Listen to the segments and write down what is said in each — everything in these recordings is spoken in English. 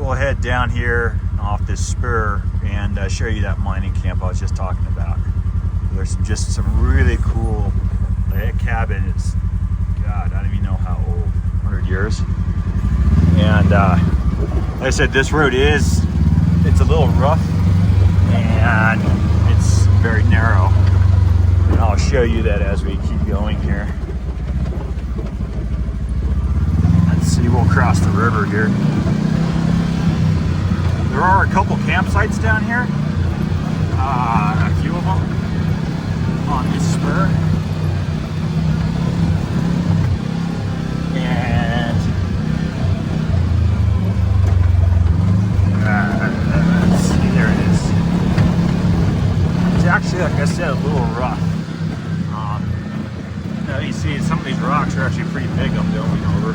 we'll head down here off this spur and show you that mining camp I was just talking about. There's just some really cool, like that cabin is, God, I don't even know how old, 100 years. And like I said, this road it's a little rough and it's very narrow. And I'll show you that as we keep going here. Let's see, we'll cross the river here. There are a couple campsites down here, a few of them on this spur. And let's see, there it is. It's actually, like I said, a little rough. Now you see some of these rocks are actually pretty big I'm going over.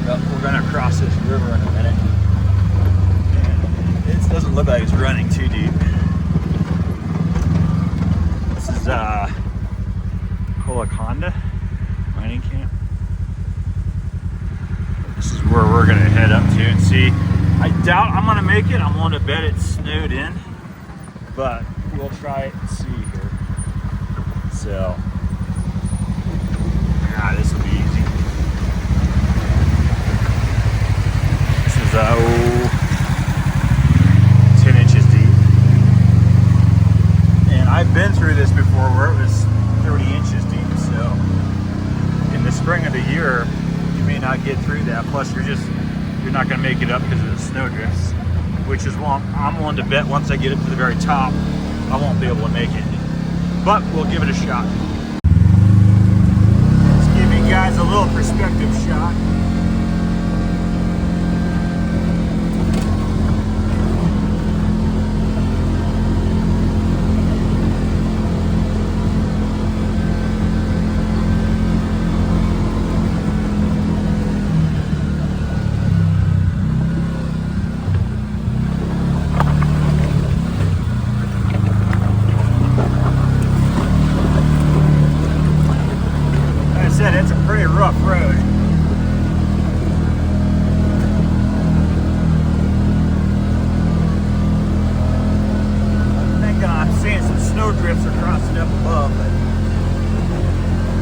But we're gonna cross this river in a minute. And it doesn't look like it's running too deep. This is Colaconda mining camp. This is where we're gonna head up to and see. I doubt I'm gonna make it. I'm willing to bet it's snowed in, but we'll try it and see here. So, yeah, this will be easy. This is 10 inches deep. And I've been through this before where it was 30 inches deep. So, in the spring of the year, you may not get through that. Plus, you're not going to make it up because of the snow drifts. Which is why I'm willing to bet once I get up to the very top, I won't be able to make it. But we'll give it a shot. Let's give you guys a little perspective shot. It's a pretty rough road. I think I'm seeing some snow drifts are crossing up above, but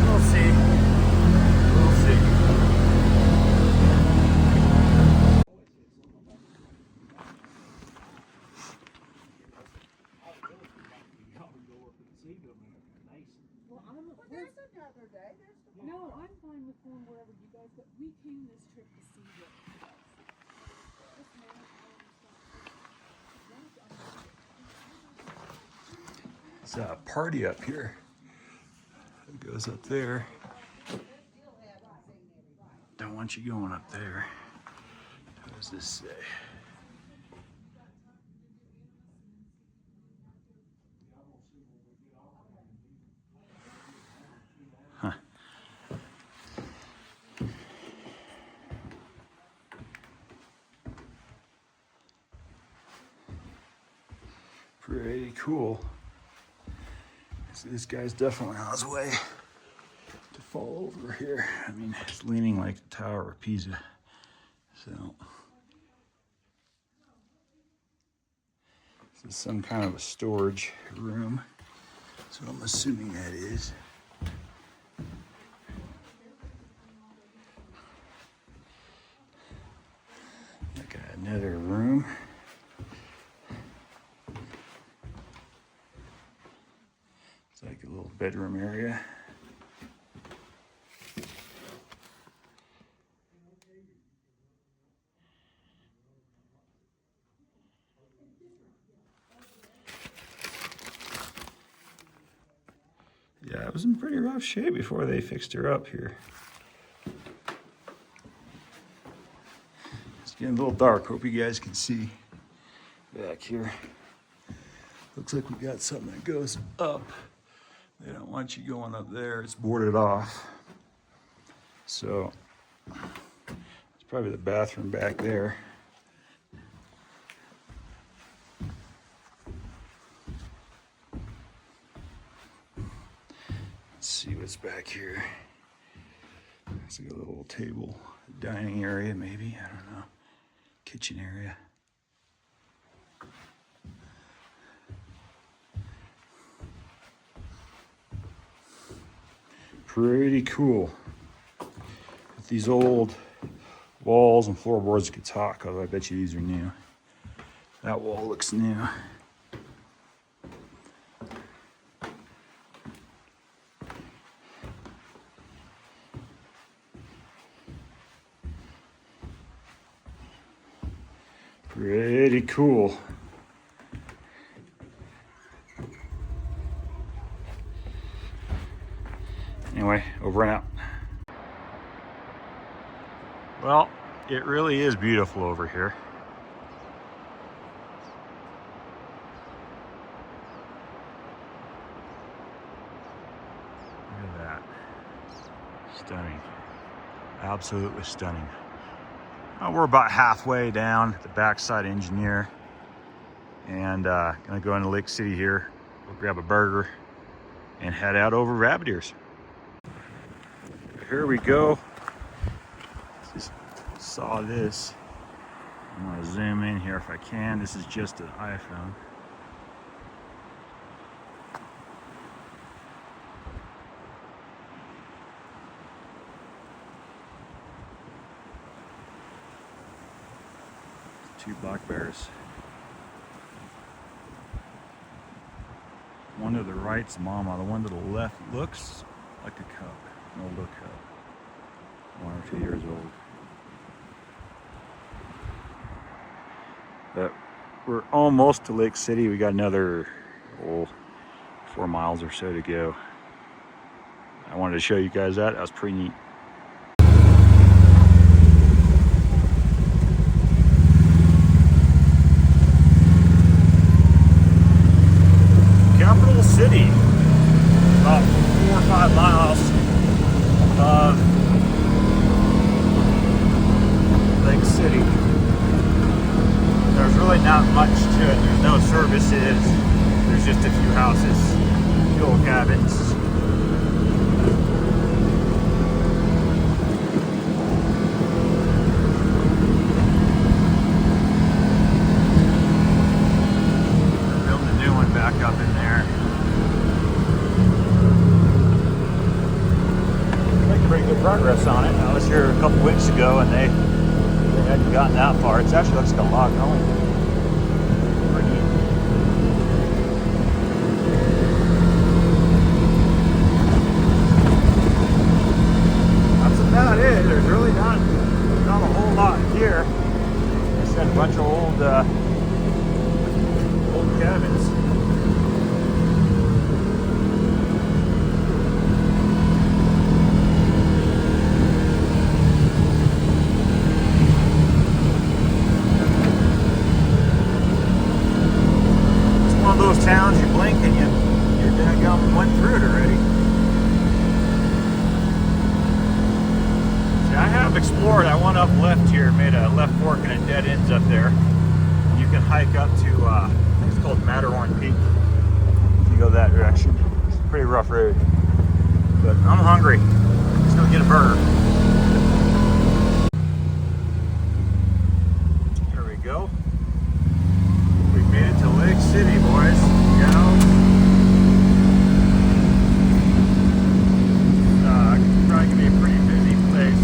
we'll see. We'll see. No, I'm fine with going wherever you guys go. We came this trip to see what It's a party up here. It goes up there. Don't want you going up there. What does this say? Huh. Pretty cool. This guy's definitely on his way to fall over here. I mean, it's leaning like the Tower of Pisa. So, this is some kind of a storage room. So I'm assuming that is. Like another room. It's like a little bedroom area. Yeah, it was in pretty rough shape before they fixed her up here. It's getting a little dark. Hope you guys can see back here. Looks like we got something that goes up. They don't want you going up there. It's boarded off. So it's probably the bathroom back there. Let's see what's back here. It's like a little table, dining area maybe, I don't know. Kitchen area. Pretty cool. With these old walls and floorboards could talk, although I bet you these are new. That wall looks new. Pretty cool. Anyway, over and out. Well, it really is beautiful over here. Look at that. Stunning. Absolutely stunning. We're about halfway down the backside Engineer, and gonna go into Lake City here. We'll grab a burger and head out over Rabbit Ears. Here we go. Just saw this. I'm gonna zoom in here if I can. This is just an iPhone. Two black bears. One to the right's mama. The one to the left looks like a cub, an older cub, 1 or 2 years old. But we're almost to Lake City. We got another 4 miles or so to go. I wanted to show you guys that. That was pretty neat. Capital City, about 4 or 5 miles above Lake City. There's really not much to it. There's no services. There's just a few houses, fuel cabins. Up in there. Making pretty good progress on it. I was here a couple weeks ago and they hadn't gotten that far. It actually looks like a lot going. Pretty neat. That's about it. There's really not a whole lot here. I said a bunch of old cabins. Those towns, you blink and you're daggum went through it already. See, I have explored. I went up left here, made a left fork and it dead ends up there. You can hike up to I think it's called Matterhorn Peak if you go that direction. It's a pretty rough road, but I'm hungry. Let's go get a burger. Here we go. We made it to Lake City, boys. Probably gonna be a pretty busy place.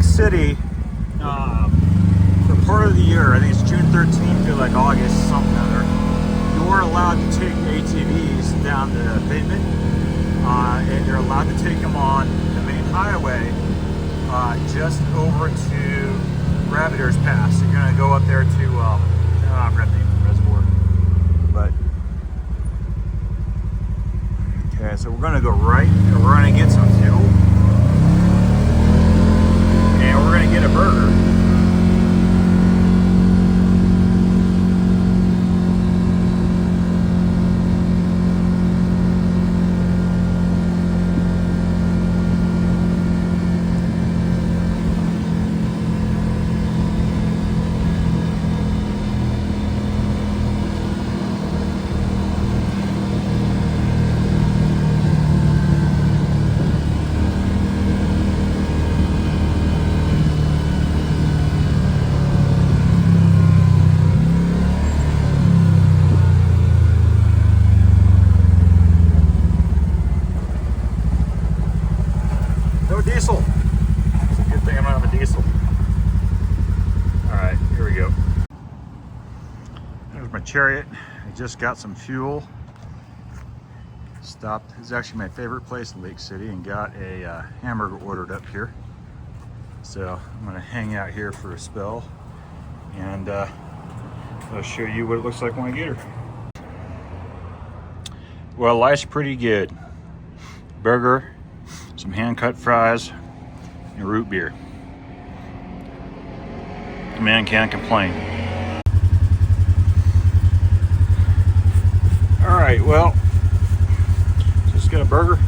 City, for part of the year, I think it's June 13th to like August, something or other, you're allowed to take ATVs down the pavement. They're allowed to take them on the main highway just over to Rabbit Ears Pass. You're going to go up there to, I forgot the name of the reservoir. But, okay, so we're going to go right, and we're going to get some fuel. And we're going to get a burger. No diesel. It's a good thing I'm not on a diesel. Alright, here we go. There's my Chariot. I just got some fuel. Stopped. This is actually my favorite place in Lake City, and got a hamburger ordered up here. So I'm going to hang out here for a spell, and I'll show you what it looks like when I get her. Well, life's pretty good. Burger, some hand-cut fries, and root beer. The man can't complain. All right, well, just got a burger.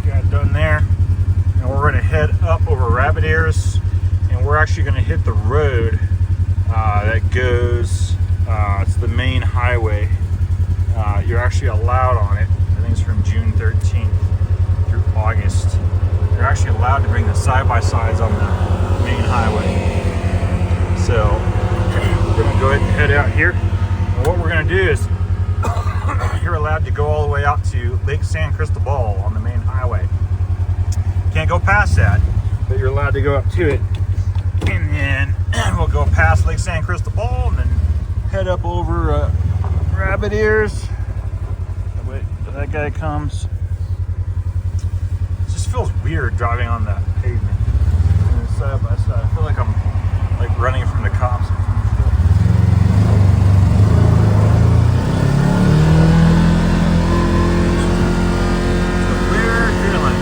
Got it done there. And we're gonna head up over Rabbit Ears, and we're actually gonna hit the road that goes, it's the main highway. You're actually allowed on it. I think it's from June 13th. Through August. You're actually allowed to bring the side-by-sides on the main highway. So we're going to go ahead and head out here. And what we're going to do is you're allowed to go all the way out to Lake San Cristobal on the main highway. Can't go past that, but you're allowed to go up to it. And then we'll go past Lake San Cristobal and then head up over Rabbit Ears. Wait till that guy comes. Feels weird driving on that pavement side by side. I feel like I'm like running from the cops. It's a weird feeling.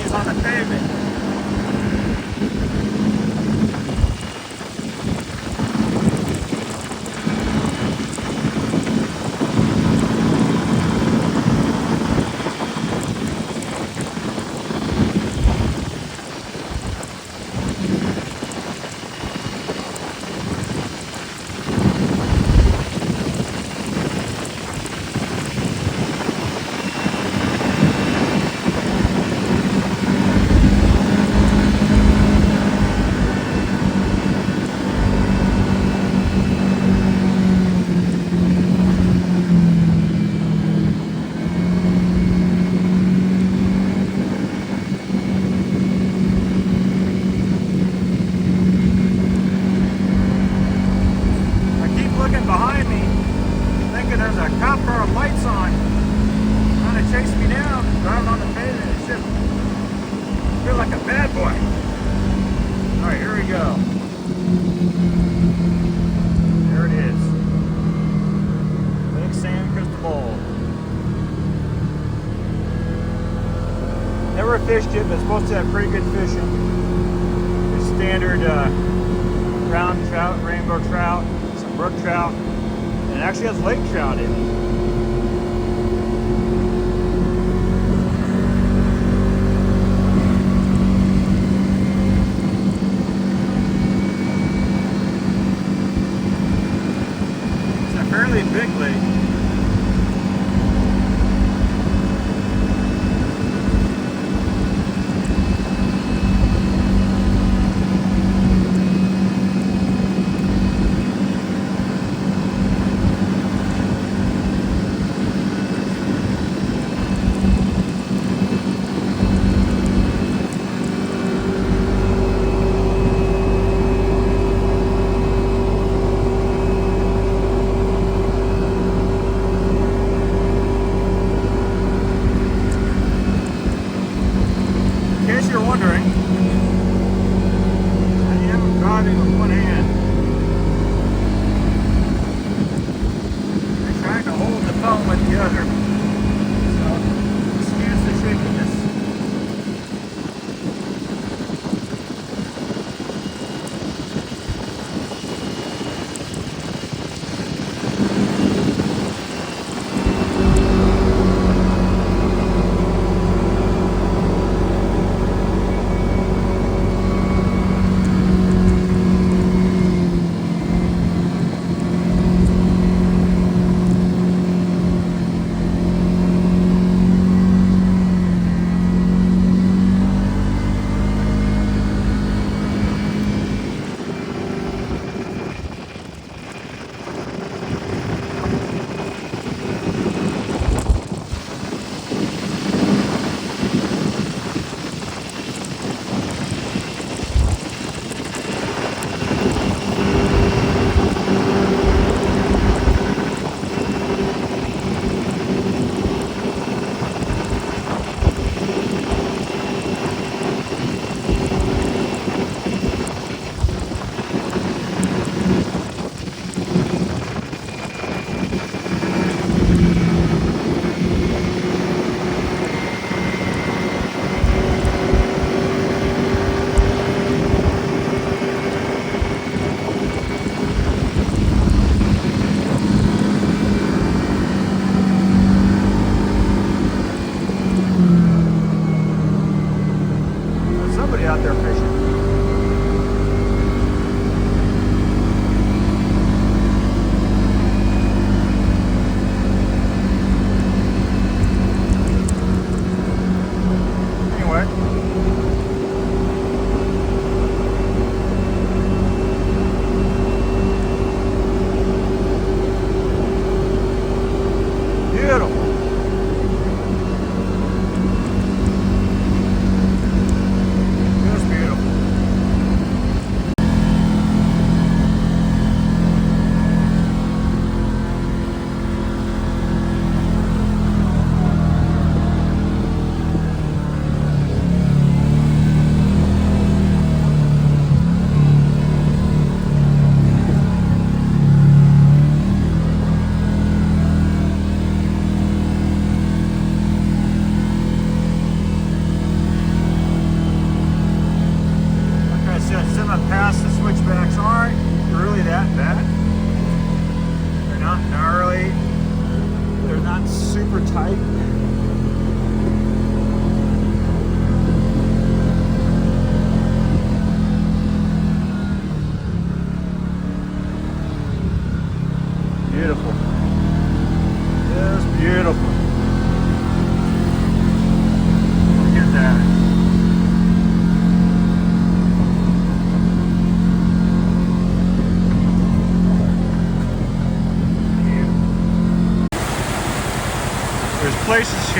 is on the pavement. Behind me, thinking there's a cop car with lights on, trying to chase me down, driving on the pavement. It should feel like a bad boy. All right, here we go. There it is, Lake San Cristobal. Never fished it, but it's supposed to have pretty good fishing. Your standard brown trout, rainbow trout, some brook trout. It actually has lake trout in it. It's a fairly big lake.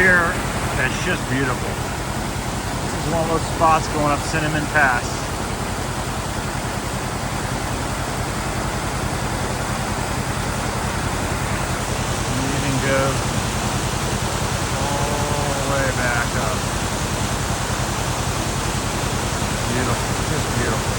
here that's just beautiful. This is one of those spots going up Cinnamon Pass. You can go all the way back up. Beautiful, just beautiful.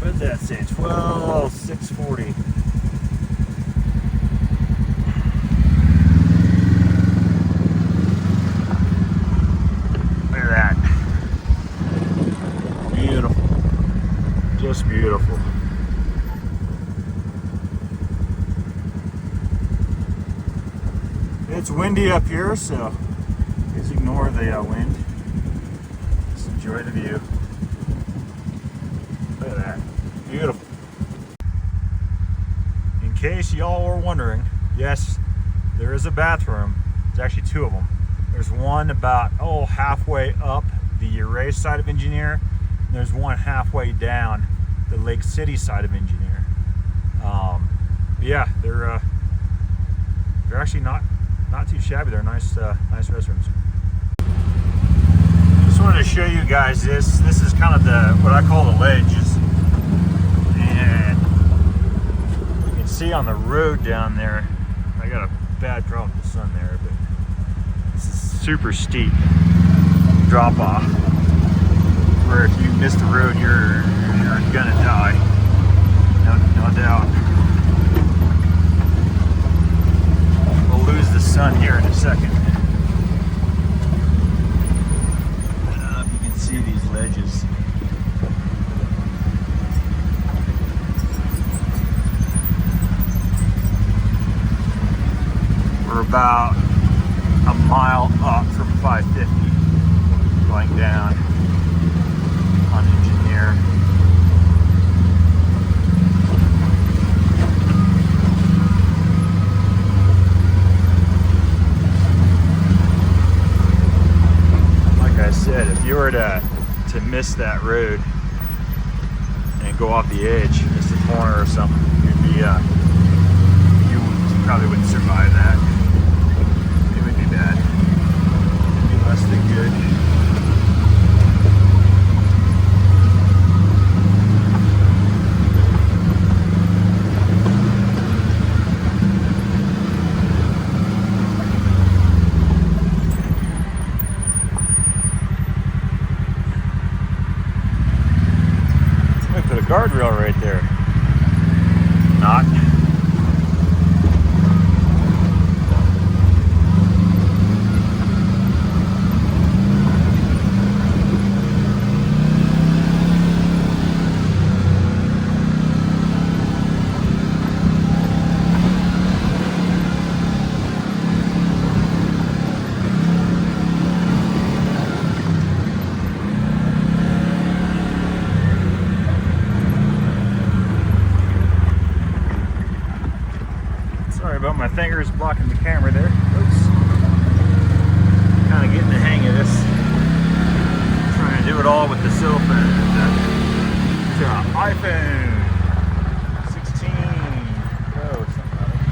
What did that say? 12,640. Look at that. Beautiful. Just beautiful. It's windy up here, so just ignore the wind. Just enjoy the view. Look at that. Beautiful. In case y'all were wondering, yes, there is a bathroom. There's actually two of them. There's one about, halfway up the Ouray side of Engineer. And there's one halfway down the Lake City side of Engineer. Yeah, they're actually not too shabby. They're nice restrooms. Just wanted to show you guys this. This is kind of what I call the ledges. And you can see on the road down there, I got a bad problem with the sun there, but this is super steep drop off where if you miss the road, you're gonna die. No doubt. We'll lose the sun here in a second. I don't know if you can see these ledges. We're about a mile up from 550 going down on Engineer. Like I said, if you were to miss that road and go off the edge, miss the corner or something, you'd be you probably wouldn't survive that. It would be bad. It'd be less than good. Let me put a about. My finger's blocking the camera there. Oops. Kind of getting the hang of this. Trying to do it all with the cell phone. It's an iPhone 16 Pro or something like that.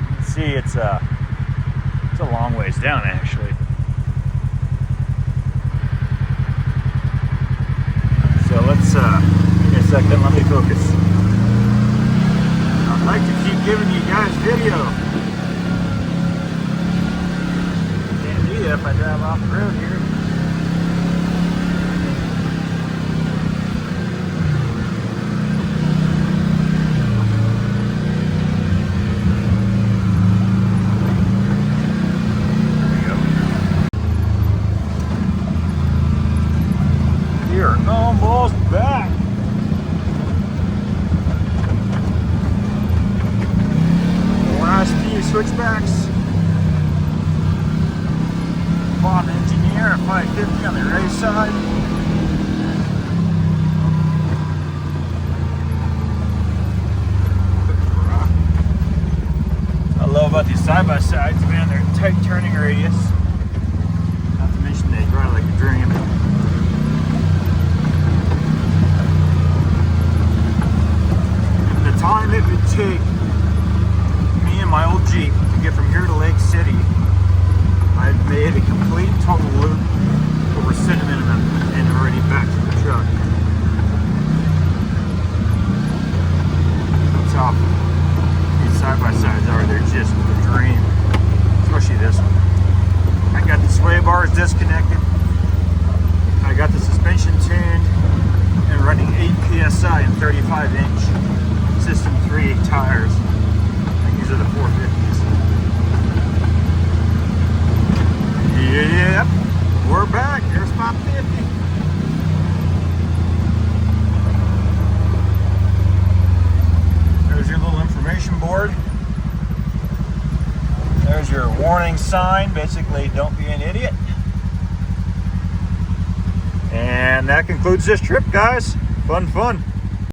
You can see it's a long ways down actually. So let's give me a second, let me focus. I'd like to keep giving you guys video. Can't do that if I drive off the road here. There we go. You're almost back. Last few switchbacks. Bond engineer at 550 on the right side. I love about these side-by-sides, man, they're tight turning radius. Not to mention they drive like a dream. The time it would take me and my old Jeep to get from here to Lake City, I made a complete total loop over Cinnamon and already back to the truck. That's how these side-by-sides are. They're just a dream, especially this one. I got the sway bars disconnected. I got the suspension tuned and running 8 PSI and 35-inch System 3 tires. I think these are the 450s. Yep, we're back. There's 550. There's your little information board. There's your warning sign. Basically, don't be an idiot. And that concludes this trip, guys. Fun.